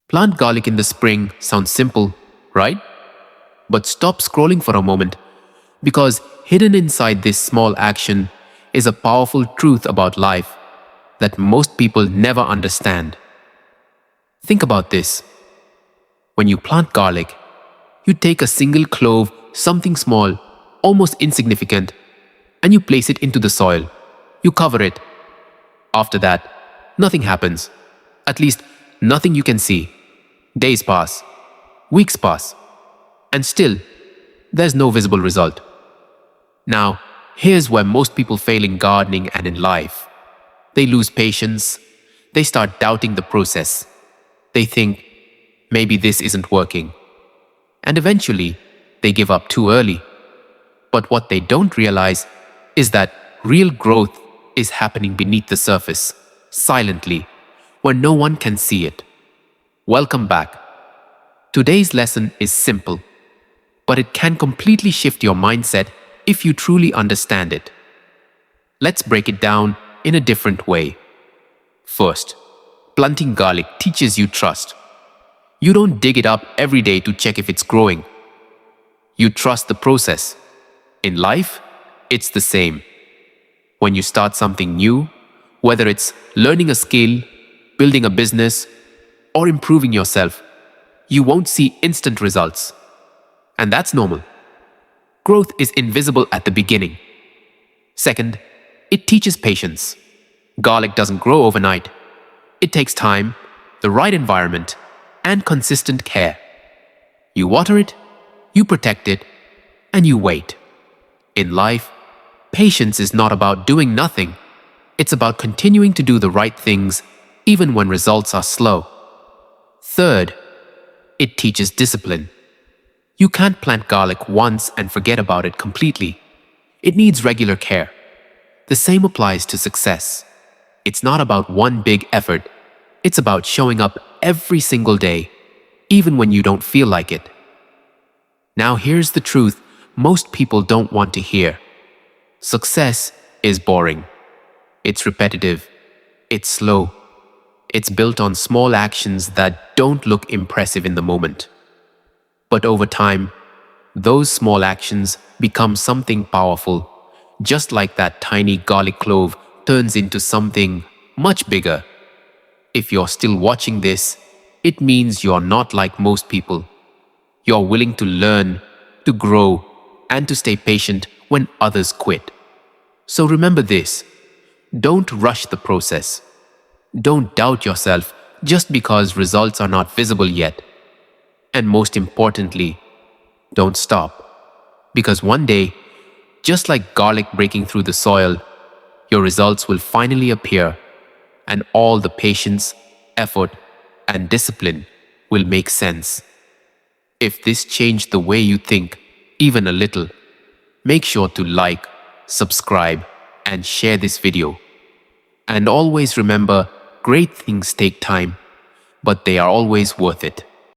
Plant garlic in the spring sounds simple, right? But stop scrolling for a moment, because hidden inside this small action is a powerful truth about life that most people never understand. Think about this. When you plant garlic, you take a single clove, something small, almost insignificant, and you place it into the soil. You cover it. After that, nothing happens. At least, nothing you can see. Days pass, weeks pass, and still, there's no visible result. Now, here's where most people fail in gardening and in life. They lose patience. They start doubting the process. They think, maybe this isn't working. And eventually, they give up too early. But what they don't realize is that real growth is happening beneath the surface, silently, where no one can see it. Welcome back. Today's lesson is simple, but it can completely shift your mindset if you truly understand it. Let's break it down in a different way. First, planting garlic teaches you trust. You don't dig it up every day to check if it's growing. You trust the process. In life, it's the same. When you start something new, whether it's learning a skill, building a business, or improving yourself, you won't see instant results. And that's normal. Growth is invisible at the beginning. Second, it teaches patience. Garlic doesn't grow overnight. It takes time, the right environment, and consistent care. You water it, you protect it, and you wait. In life, patience is not about doing nothing. It's about continuing to do the right things even when results are slow. Third, it teaches discipline. You can't plant garlic once and forget about it completely. It needs regular care. The same applies to success. It's not about one big effort. It's about showing up every single day, even when you don't feel like it. Now here's the truth most people don't want to hear. Success is boring. It's repetitive. It's slow. It's built on small actions that don't look impressive in the moment. But over time, those small actions become something powerful, just like that tiny garlic clove turns into something much bigger. If you're still watching this, it means you're not like most people. You're willing to learn, to grow, and to stay patient when others quit. So remember this: don't rush the process. Don't doubt yourself just because results are not visible yet. And most importantly, don't stop. Because one day, just like garlic breaking through the soil, your results will finally appear, and all the patience, effort, and discipline will make sense. If this changed the way you think, even a little, make sure to like, subscribe, and share this video. And always remember, great things take time, but they are always worth it.